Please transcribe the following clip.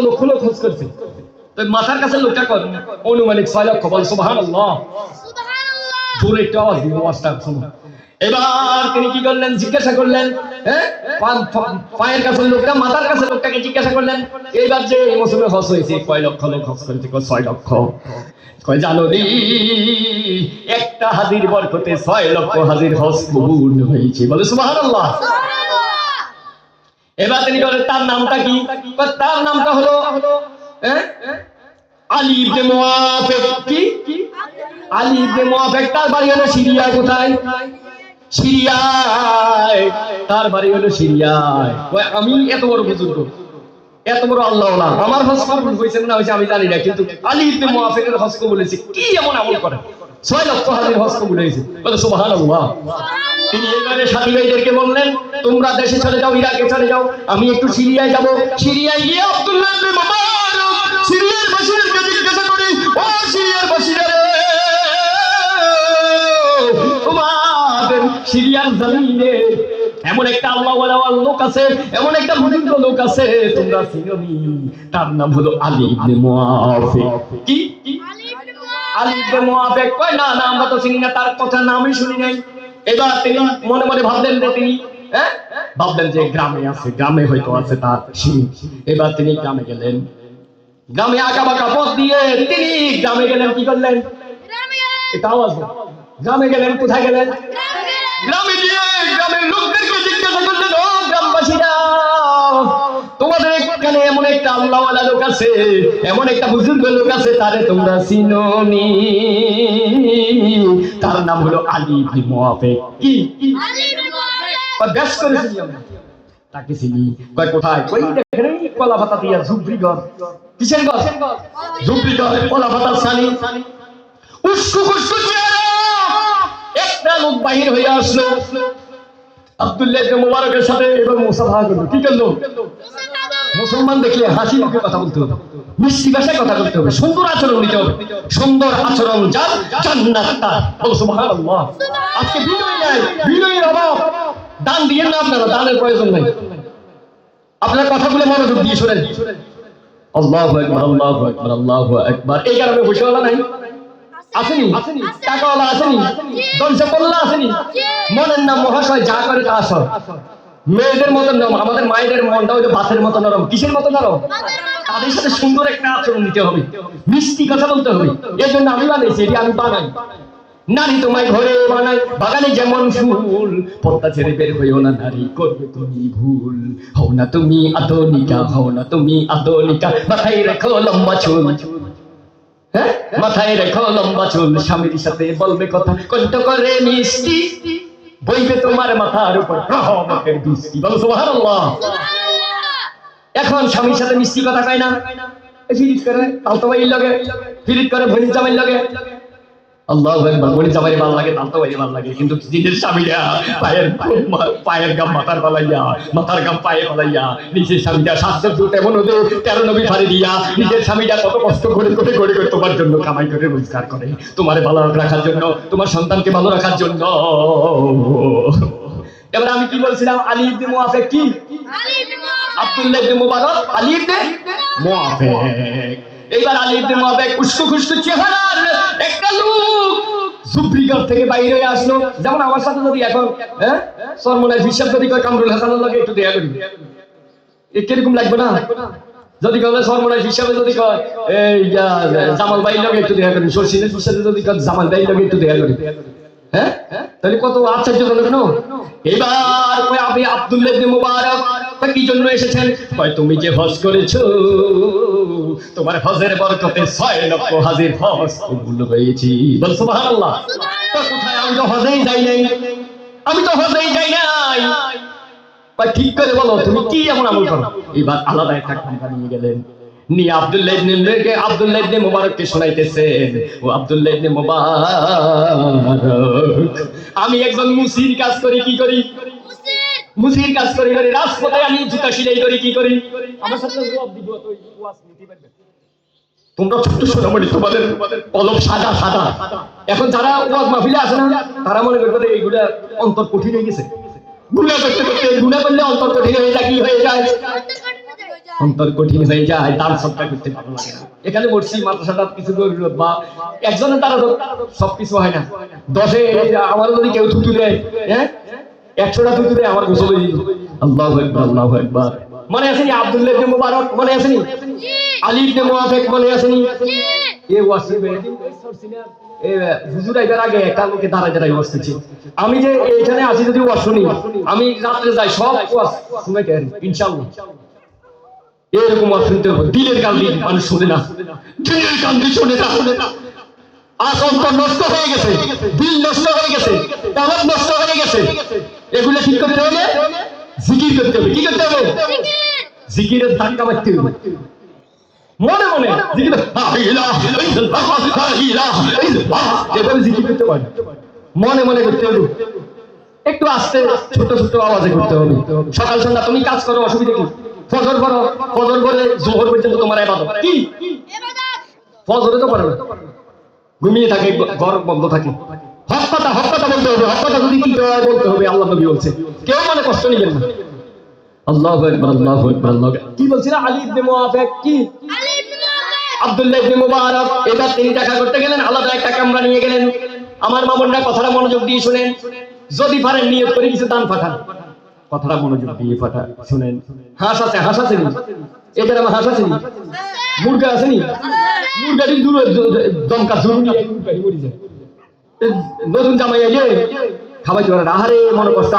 লক্ষ লোক খোঁজ করছে, তো মাথার কাছে লোকটা কর অনুমানিক 6 লক্ষ। বল সুবহানাল্লাহ, জোরে একটু আওয়াজ দিন, আওয়াজটা শুনুন। এবার তিনি কি করলেন, জিজ্ঞাসা করলেন, হ্যাঁ পায়ের কাছে লোকটা, মাথার কাছে লোকটাকে জিজ্ঞাসা করলেন, এইবার যে এই মৌসুমে হজ হয়েছে কয় লক্ষ লোক হজ করেছে? 6 লক্ষ। কয় জানো নি, একটা হাজির বরকতে 6 লক্ষ হাজির হজ কবুল হয়েছে। বলে সুবহানাল্লাহ। এবার তিনি বলেন তার নামটা কি? তার নামটা হলো আলী ইবনে মুআফিক। কি? আলী ইবনে মুআফিক। তার বাড়ি হলো সিরিয়ায়। কোথায়? সিরিয়ায়। তার বাড়ি হলো সিরিয়ায়। কয় আমি এত বড় বুজুর্গ, এত বড় আল্লাহওয়ালা, আমার হজ কবুল হয়েছে না হয়েছে আমি জানি না, কিন্তু আলী ইবনে মুআফিকের হজ কবুল হয়েছে। কি এমন আমল করে 6 লক্ষ হাজির হজ কবুল হয়েছে? বলে সুবহানাল্লাহ। তিনি এবারে সাথী ভাইদেরকে বললেন, তোমরা দেশে চলে যাও, ইরাকে চলে যাও, আমি একটু সিরিয়ায় যাব। সিরিয়ায় গিয়ে আব্দুল্লাহ ইবনে মুবারক সিরিয়ার বাসীদেরকে জিজ্ঞাসা করি, ও সিরিয়ার বাসীরা রে, তোমাদের সিরিয়ার জমিনে এমন একটা আল্লাহওয়ালা লোক আছে, এমন একটা বুজুর্গ লোক আছে, তোমরা চিনোনি? তার নাম হলো আলী ইবনে মুআফিক। কি? আলী ইবনে মুআফিক। কয় না না, আমরা তো চিনি না, তার কথা নামই শুনি নাই। এবার তিনি মনে মনে ভাবলেন যে তিনি ভাবলেন যে গ্রামে আছে, গ্রামে হয়তো আছে তার শিরিক। এবার তিনি গ্রামে গেলেন, গ্রামে আঁকা বাঁকা পথ দিয়ে তিনি গ্রামে গেলেন। কি করলেন? এটা আওয়াজ না। গ্রামে গেলেন। কোথায় গেলেন? গ্রামে গিয়ে গ্রামের লোকদেরকে জিজ্ঞাসা করলেন, ও গ্রামবাসীরা, তোমাদের এখানে এমন একটা আল্লাহওয়ালা লোক আছে, এমন একটা বুজুর্গ লোক আছে, তারে তোমরা চিনোনি? তার নাম হলো আলী ইবনে মুআফিক। কি? বেশ করে চিনি আমরা তাকে, চিনি। কয় কোথায়? কই দেখেন কলা পাতা দিয়া ঝুপড়ি ঘর। কিসের ঘর? ঝুপড়ি ঘর, কলা পাতার ছানি, উস্কু খুস্কু চেহারা। একটা লোক বাহির হয়ে আসলো আব্দুল্লাহ ইবনে মুবারকের সাথে, এবং মুসাফা করলো। কি করলো? মুসলমান দেখলে হাসি মুখে কথা বলতে হবে, মিষ্টি ভাষায় কথা বলতে হবে, সুন্দর আচরণ নিতে হবে। সুন্দর আচরণ যার জান্নাত তার। বলো সুবহানাল্লাহ। আজকে বিনয় নাই, বিনয়ের অভাব। দান দিয়েন না আপনারা, দানের প্রয়োজন নাই। আপনার কথাগুলো মনোযোগ দিয়ে শুনেন। আল্লাহু আকবার, আল্লাহু আকবার, আল্লাহু আকবার। এই গ্রামে বসেওয়ালা নাই? আসেনি? টাকাওয়ালা আসেনি? দনসপল্লা আসেনি? মনের নাম মহাশয়, যা করে তা আসল। মেয়েদের মতন নরম, আমাদের মায়েদের মনটা হয়তো বাসের মতো নরম। কিসের মতো নরম? তাদের সাথে সুন্দর একটা আচরণ নিতে হবে, মিষ্টি কথা বলতে হবে। এই জন্য আমি বানাইছি, এটি আমি বানাই। নারী তোমায় ঘরে বানাই, বাগানে যেমন ফুল, পর্দা ছেড়ে বের হইও না নারী, করবে তুমি ভুল। হও না তুমি আধুনিকা, হও না তুমি আধুনিকা, মাথায় রেখো লম্বা চুল। হ্যাঁ, মাথায় রেখো লম্বা চুল, স্বামীর সাথে বলবে কথা কণ্ঠ করে মিষ্টি, বইবে তোমার মাথার উপর রহমতের বৃষ্টি। বলো সুবহানাল্লাহ। এখন স্বামীর সাথে মিষ্টি কথা কয় না, ফিরিত করে তালতো ভাইয়ের লগে, ফিরিত করে ভনির জামাইয়ের লগে। আল্লাহু আকবার। ভনির জামাইয়ের ভালো লাগে, তালতো ভাইয়ের ভালো লাগে, কিন্তু নিজের স্বামীরা পায়ের গাম মাথার পালাইয়া, মাথার গাম পায়ে পালাইয়া, নিজের স্বামীরা সাতশো এমন হতে 13 নবী ফাড়ি দিয়া, নিজের স্বামীরা কত কষ্ট করে তোমার জন্য কামাই করে রোজগার করে, তোমার ভালো রাখার জন্য, তোমার সন্তানকে ভালো রাখার জন্য। এবার আমি কি বলছিলাম? আলী ইবনে মুআফিক। কি? আব্দুল্লাহ ইবনে মুবারক, আলী ইবনে মুআফিক। এইবার আলী ইবনে মুআফিক উস্কু খুস্কু চেহারার একটা লোক সুপ্রিগর থেকে বাইরে হয়ে আসলো। যেমন আমার সাথে যদি এখন সরমনায় হিসাব যদি কয় কামরুল হাসানের লগে একটু দেখা করি, কিরকম লাগবে না? যদি কয় সরমনায় হিসাবে যদি কয় এই জামাল ভাইয়ের লগে একটু দেখা করি, সরসিনের হিসাবে যদি কয় জামাল ভাইয়ের লগে একটু দেখা করি, হ্যাঁ, তাহলে কত আশ্চর্যজনক না? এবার কয় আপনি আব্দুল্লাহ ইবনে মুবারক কি জন্য এসেছেন? কয় তুমি যে হজ করেছো, তোমার হজের বরকতে 6 লক্ষ হাজির হজ কবুল হয়েছে। বল সুবহানাল্লাহ। কোথায়? আমি তো হজেই যাই নাই, আমি তো হজেই যাই নাই। কয় ঠিক করে বলো তুমি কি এমন আমল করো? এবার আলাদা একটা কথা নিয়ে গেলেন, নিয়ে আব্দুল্লাহ ইবনে মুবারককে শোনাইতেছেন, ও আব্দুল্লাহ ইবনে মুবারক, আমি একজন মুসির কাজ করি। কি করি? মুসির কাজ করি। রাজপথে আমি জুতা সেলাই করি। কি করি? আমার সাথে জবাব দিব, তো ওয়াজ নিতে পারবে। তোমরা ছোট সোনামণি, তোমাদের কলম সাদা সাদা। এখন যারা ওয়াজ মাহফিলে আসে না, তারা মনে করবে এইগুলা অন্তর কঠিন হয়ে গেছে। গুনাহ করতে করতে, গুনাহ করলে অন্তর কঠিন হয়ে যায়। কি হয়ে যায়? অন্তর কঠিন হয়ে যায়, দান সৎকার করতে ভালো লাগে না। এখানে বলছি মাদ্রাসাটা কিছু জরুরত বা একজনের দ্বারা তো সবকিছু হয় না। 10-এ আমার যদি কেউ থুতু দেয়, হ্যাঁ 100টা থুতু দেয়, আমার গোসল হয়ে যাবে। আল্লাহু আকবার, আল্লাহু আকবার। মনে আছে নি আব্দুল্লাহ ইবনে মুবারক? মনে আছে নি আলী ইবনে মুআফিক? মনে আছে নি এ ওয়াসি বেদিন সরসিনা এ হুজুর আইবার আগে একটা লোকে দাঁড়ায় দাঁড়ায় ওয়াজ করছে। আমি যে এখানে আছি যদি ওয়াজ শুনি, আমি রাত্রে যাই সব ওয়াজ শুনাইতে পারি ইনশাআল্লাহ। এরকম ওয়াজ শুনতে হবে, দিলের কান দিয়ে মানুষ শুনে না, দিলের কান দিয়ে শুনে না। আসন্ত নষ্ট হয়ে গেছে, দিল নষ্ট হয়ে গেছে, তামাক নষ্ট হয়ে গেছে। এগুলো ঠিক করতে হলে জিকির করতে হবে। কি করতে হবে? জিকিরের ধাক্কা মারতে হবে। মনে মনে জিকির, লা ইলাহা ইল্লাল্লাহ, লা ইলাহা ইল্লাল্লাহ, এভাবে জিকির করতে পারে। মনে মনে করতে হবে, একটু আস্তে ছোট ছোট আওয়াজে করতে হবে। সকাল সন্ধ্যা তুমি কাজ করো, অসুবিধা কি? ফজর করো, ফজর করে জোহর পর্যন্ত তোমার ইবাদত। কি ফজরে তো পারে না, ঘুমিয়ে থাকে, ঘর বন্ধ থাকে। হক কথা বলতে হবে। হক কথা যদি কি বলতে হবে, আল্লাহ নবী বলছে, কেউ মানে কষ্ট নেবেন না। আল্লাহু আকবার, আল্লাহু আকবার, আল্লাহু আকবার। কি বলছিল আলী ইবনে মুআফিক? কি আব্দুল্লাহ ইবনে মুবারক এবার তিনি দেখা করতে গেলেন, আলাদা একটা কামরা নিয়ে গেলেন। আমার মামুনরা কথাটা মনোযোগ দিয়ে শুনেন, যদি পারেন নিয়ত করে কিছু দান পাঠান। কথাটা মনোযোগ দিয়ে শুনেন। হাঁস আছে নি? এদের আমার হাঁস আছে নি? মুরগা আছে নি? মুরগাটি দূরে দমকা জরুরি, মুরগাটি মরে যায়। নতুন জামাই আইলে খাবাইতে পারে না, আহারে মনে কষ্ট।